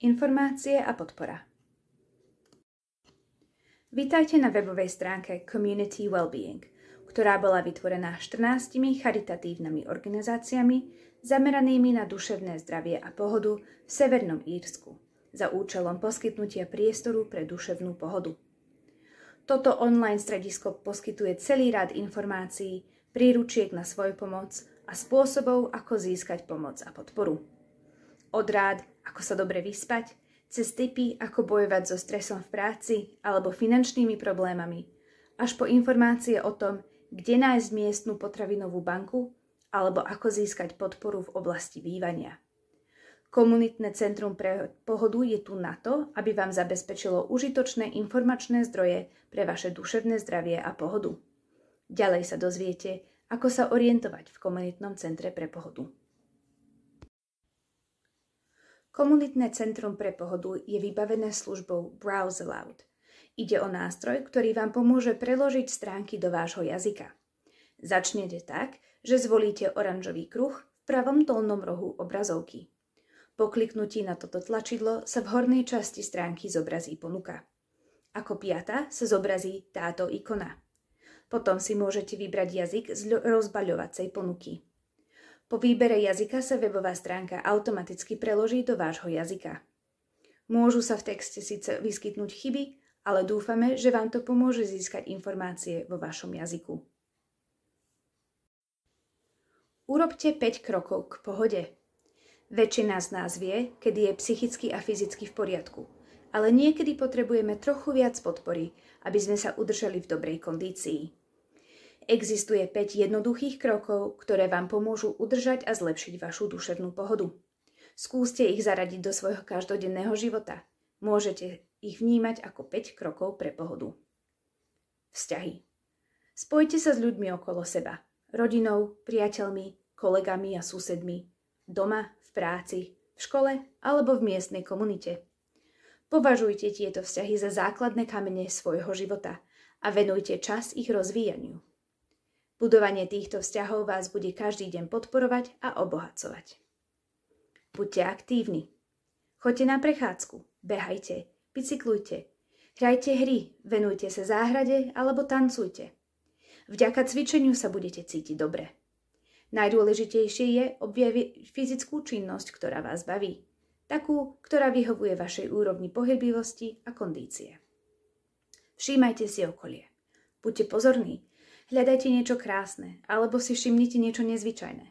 informácie a podpora. Vítajte na webovej stránke Community Wellbeing, ktorá bola vytvorená 14 charitatívnymi organizáciami zameranými na duševné zdravie a pohodu v Severnom Írsku za účelom poskytnutia priestoru pre duševnú pohodu. Toto online stredisko poskytuje celý rad informácií, príručiek na svojpomoc a spôsobov, ako získať pomoc a podporu. Od rád, ako sa dobre vyspať, cez tipy, ako bojovať so stresom v práci alebo finančnými problémami, až po informácie o tom, kde nájsť miestnu potravinovú banku alebo ako získať podporu v oblasti bývania. Komunitné centrum pre pohodu je tu na to, aby vám zabezpečilo užitočné informačné zdroje pre vaše duševné zdravie a pohodu. Ďalej sa dozviete, ako sa orientovať v komunitnom centre pre pohodu. Komunitné centrum pre pohodu je vybavené službou Browse Aloud. Ide o nástroj, ktorý vám pomôže preložiť stránky do vášho jazyka. Začnete tak, že zvolíte oranžový kruh v pravom dolnom rohu obrazovky. Po kliknutí na toto tlačidlo sa v hornej časti stránky zobrazí ponuka. Ako piata sa zobrazí táto ikona. Potom si môžete vybrať jazyk z rozbaľovacej ponuky. Po výbere jazyka sa webová stránka automaticky preloží do vášho jazyka. Môžu sa v texte síce vyskytnúť chyby, ale dúfame, že vám to pomôže získať informácie vo vašom jazyku. Urobte 5 krokov k pohode. Väčšina z nás vie, kedy je psychicky a fyzicky v poriadku, ale niekedy potrebujeme trochu viac podpory, aby sme sa udržali v dobrej kondícii. Existuje 5 jednoduchých krokov, ktoré vám pomôžu udržať a zlepšiť vašu duševnú pohodu. Skúste ich zaradiť do svojho každodenného života. Môžete ich vnímať ako 5 krokov pre pohodu. Vzťahy. Spojte sa s ľuďmi okolo seba. Rodinou, priateľmi, kolegami a susedmi. Doma, v práci, v škole alebo v miestnej komunite. Považujte tieto vzťahy za základné kamene svojho života a venujte čas ich rozvíjaniu. Budovanie týchto vzťahov vás bude každý deň podporovať a obohacovať. Buďte aktívni. Choďte na prechádzku, behajte, bicyklujte, hrajte hry, venujte sa záhrade alebo tancujte. Vďaka cvičeniu sa budete cítiť dobre. Najdôležitejšie je objaviť fyzickú činnosť, ktorá vás baví. Takú, ktorá vyhovuje vašej úrovni pohyblivosti a kondície. Všímajte si okolie. Buďte pozorní. Hľadajte niečo krásne, alebo si všimnite niečo nezvyčajné.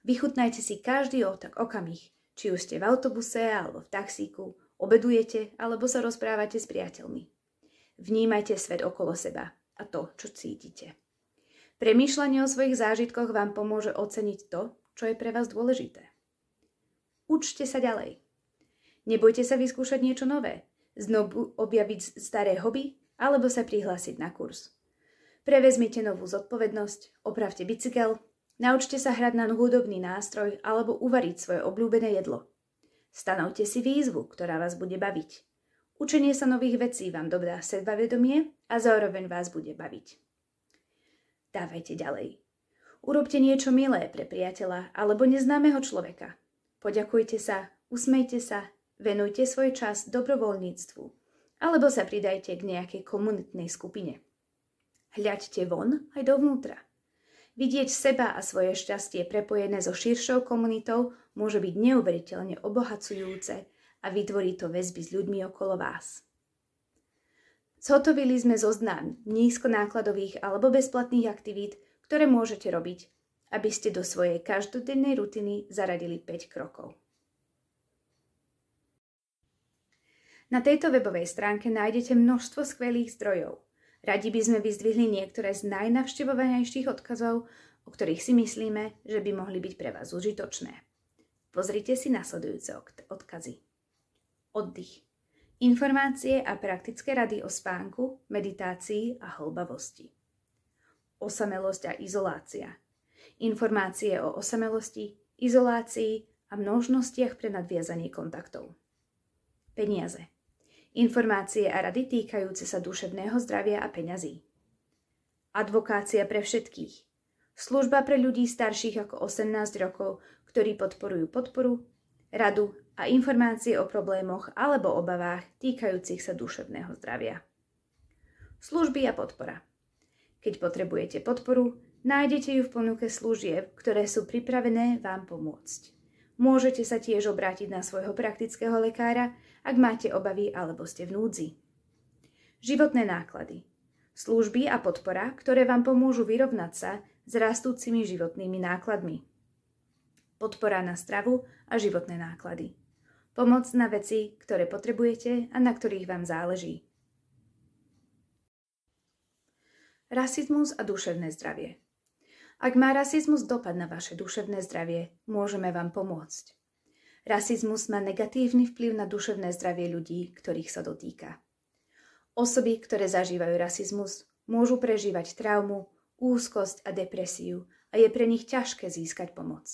Vychutnajte si každý okamih, či už ste v autobuse alebo v taxíku, obedujete alebo sa rozprávate s priateľmi. Vnímajte svet okolo seba a to, čo cítite. Premýšľanie o svojich zážitkoch vám pomôže oceniť to, čo je pre vás dôležité. Učte sa ďalej. Nebojte sa vyskúšať niečo nové, znovu objaviť staré hobby alebo sa prihlásiť na kurz. Prevezmite novú zodpovednosť, opravte bicykel, naučte sa hrať na hudobný nástroj alebo uvariť svoje obľúbené jedlo. Stanovte si výzvu, ktorá vás bude baviť. Učenie sa nových vecí vám dodá sebavedomie a zároveň vás bude baviť. Dávajte ďalej. Urobte niečo milé pre priateľa alebo neznámeho človeka. Poďakujte sa, usmejte sa, venujte svoj čas dobrovoľníctvu alebo sa pridajte k nejakej komunitnej skupine. Hľaďte von aj dovnútra. Vidieť seba a svoje šťastie prepojené so širšou komunitou môže byť neuveriteľne obohacujúce a vytvorí to väzby s ľuďmi okolo vás. Zhotovili sme zoznam nízkonákladových alebo bezplatných aktivít, ktoré môžete robiť, aby ste do svojej každodennej rutiny zaradili 5 krokov. Na tejto webovej stránke nájdete množstvo skvelých zdrojov. Radi by sme vyzdvihli niektoré z najnavštevovanejších odkazov, o ktorých si myslíme, že by mohli byť pre vás užitočné. Pozrite si nasledujúce odkazy. Oddych. Informácie a praktické rady o spánku, meditácii a hlbavosti. Osamelosť a izolácia. Informácie o osamelosti, izolácii a možnostiach pre nadviazanie kontaktov. Peniaze. Informácie a rady týkajúce sa duševného zdravia a peňazí. Advokácia pre všetkých. Služba pre ľudí starších ako 18 rokov, ktorí podporujú podporu, radu a informácie o problémoch alebo obavách týkajúcich sa duševného zdravia. Služby a podpora. Keď potrebujete podporu, nájdete ju v ponuke služieb, ktoré sú pripravené vám pomôcť. Môžete sa tiež obrátiť na svojho praktického lekára, ak máte obavy alebo ste v núdzi. Životné náklady. Služby a podpora, ktoré vám pomôžu vyrovnať sa s rastúcimi životnými nákladmi. Podpora na stravu a životné náklady. Pomoc na veci, ktoré potrebujete a na ktorých vám záleží. Rasizmus a duševné zdravie. Ak má rasizmus dopad na vaše duševné zdravie, môžeme vám pomôcť. Rasizmus má negatívny vplyv na duševné zdravie ľudí, ktorých sa dotýka. Osoby, ktoré zažívajú rasizmus, môžu prežívať traumu, úzkosť a depresiu a je pre nich ťažké získať pomoc.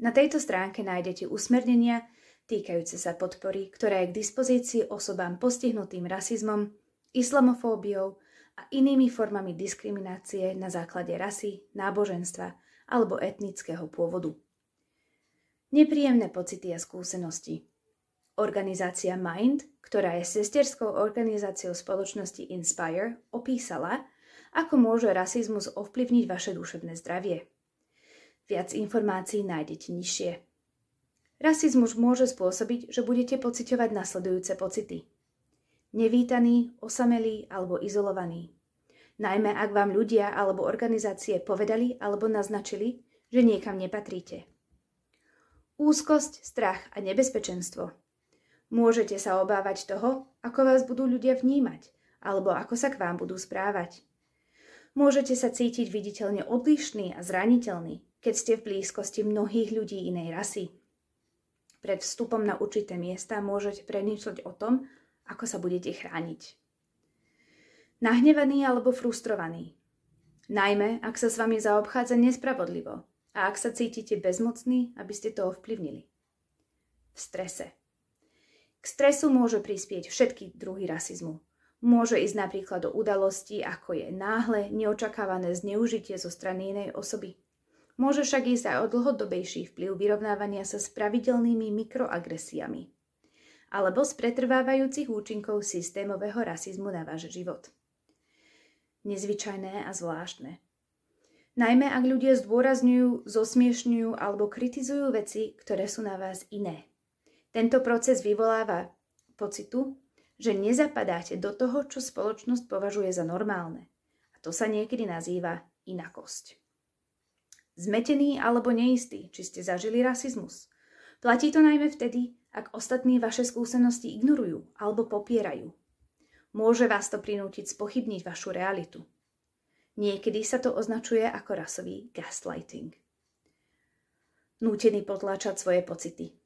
Na tejto stránke nájdete usmernenia týkajúce sa podpory, ktorá je k dispozícii osobám postihnutým rasizmom, islamofóbiou a inými formami diskriminácie na základe rasy, náboženstva alebo etnického pôvodu. Nepríjemné pocity a skúsenosti. Organizácia Mind, ktorá je sesterskou organizáciou spoločnosti Inspire, opísala, ako môže rasizmus ovplyvniť vaše duševné zdravie. Viac informácií nájdete nižšie. Rasizmus môže spôsobiť, že budete pociťovať nasledujúce pocity. Nevítaný, osamelý alebo izolovaný. Najmä ak vám ľudia alebo organizácie povedali alebo naznačili, že niekam nepatríte. Úzkosť, strach a nebezpečenstvo. Môžete sa obávať toho, ako vás budú ľudia vnímať alebo ako sa k vám budú správať. Môžete sa cítiť viditeľne odlišný a zraniteľný, keď ste v blízkosti mnohých ľudí inej rasy. Pred vstupom na určité miesta môžete premýšľať o tom, ako sa budete chrániť. Nahnevaný alebo frustrovaný. Najmä, ak sa s vami zaobchádza nespravodlivo a ak sa cítite bezmocní, aby ste to ovplyvnili. V strese. K stresu môže prispieť všetky druhy rasizmu. Môže ísť napríklad o udalosti, ako je náhle, neočakávané zneužitie zo strany inej osoby. Môže však ísť aj o dlhodobejší vplyv vyrovnávania sa s pravidelnými mikroagresiami alebo z pretrvávajúcich účinkov systémového rasizmu na váš život. Nezvyčajné a zvláštne. Najmä ak ľudia zdôrazňujú, zosmiešňujú alebo kritizujú veci, ktoré sú na vás iné. Tento proces vyvoláva pocitu, že nezapadáte do toho, čo spoločnosť považuje za normálne. A to sa niekedy nazýva inakosť. Zmetený alebo neistý, či ste zažili rasizmus. Platí to najmä vtedy, ak ostatní vaše skúsenosti ignorujú alebo popierajú. Môže vás to prinútiť spochybniť vašu realitu. Niekedy sa to označuje ako rasový gaslighting. Nútený potláčať svoje pocity.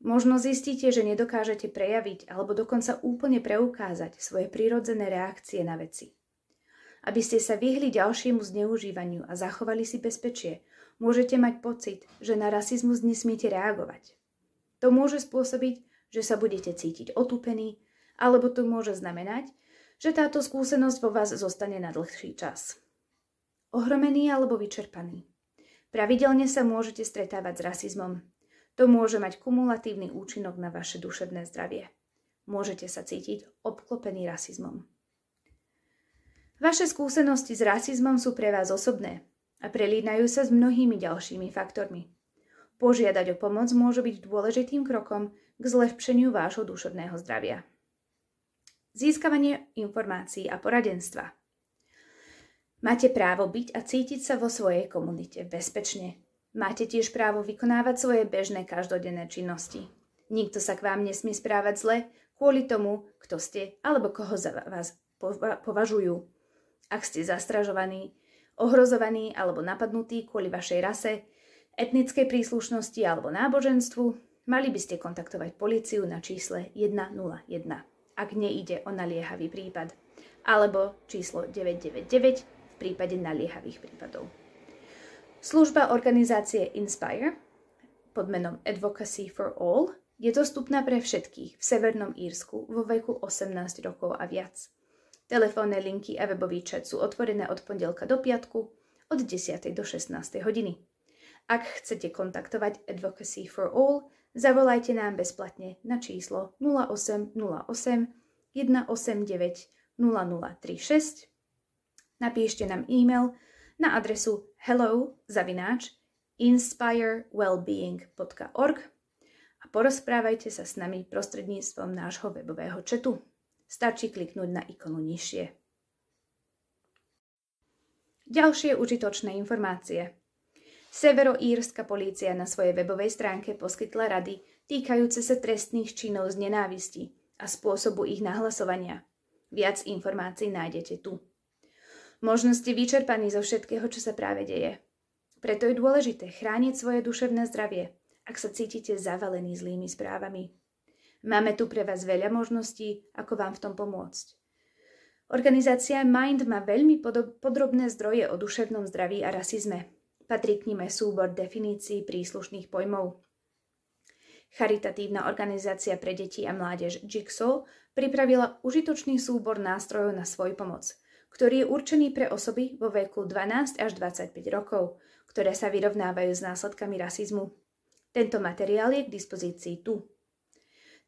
Možno zistíte, že nedokážete prejaviť alebo dokonca úplne preukázať svoje prirodzené reakcie na veci. Aby ste sa vyhli ďalšiemu zneužívaniu a zachovali si bezpečie, môžete mať pocit, že na rasizmus nesmiete reagovať. To môže spôsobiť, že sa budete cítiť otúpení, alebo to môže znamenať, že táto skúsenosť vo vás zostane na dlhší čas. Ohromený alebo vyčerpaný. Pravidelne sa môžete stretávať s rasizmom. To môže mať kumulatívny účinok na vaše duševné zdravie. Môžete sa cítiť obklopený rasizmom. Vaše skúsenosti s rasizmom sú pre vás osobné a prelínajú sa s mnohými ďalšími faktormi. Požiadať o pomoc môže byť dôležitým krokom k zlepšeniu vášho duševného zdravia. Získavanie informácií a poradenstva. Máte právo byť a cítiť sa vo svojej komunite bezpečne. Máte tiež právo vykonávať svoje bežné každodenné činnosti. Nikto sa k vám nesmie správať zle kvôli tomu, kto ste alebo koho za vás považujú. Ak ste zastražovaní, ohrozovaní alebo napadnutí kvôli vašej rase, etnickej príslušnosti alebo náboženstvu, mali by ste kontaktovať políciu na čísle 101, ak neide o naliehavý prípad, alebo číslo 999 v prípade naliehavých prípadov. Služba organizácie Inspire pod menom Advocacy for All je dostupná pre všetkých v Severnom Írsku vo veku 18 rokov a viac. Telefónne linky a webový chat sú otvorené od pondelka do piatku od 10. do 16. hodiny. Ak chcete kontaktovať Advocacy for All, zavolajte nám bezplatne na číslo 0808 189 0036, napíšte nám e-mail na adresu hello@inspirewellbeing.org a porozprávajte sa s nami prostredníctvom nášho webového chatu. Stačí kliknúť na ikonu nižšie. Ďalšie užitočné informácie. Severoírska polícia na svojej webovej stránke poskytla rady týkajúce sa trestných činov z nenávisti a spôsobu ich nahlasovania. Viac informácií nájdete tu. Možno ste vyčerpaní zo všetkého, čo sa práve deje. Preto je dôležité chrániť svoje duševné zdravie, ak sa cítite zavalení zlými správami. Máme tu pre vás veľa možností, ako vám v tom pomôcť. Organizácia Mind má veľmi podrobné zdroje o duševnom zdraví a rasizme. Patrí k nim aj súbor definícií príslušných pojmov. Charitatívna organizácia pre deti a mládež Jigsaw pripravila užitočný súbor nástrojov na svoj pomoc, ktorý je určený pre osoby vo veku 12 až 25 rokov, ktoré sa vyrovnávajú s následkami rasizmu. Tento materiál je k dispozícii tu.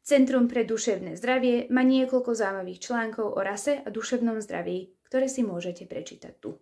Centrum pre duševné zdravie má niekoľko zaujímavých článkov o rase a duševnom zdraví, ktoré si môžete prečítať tu.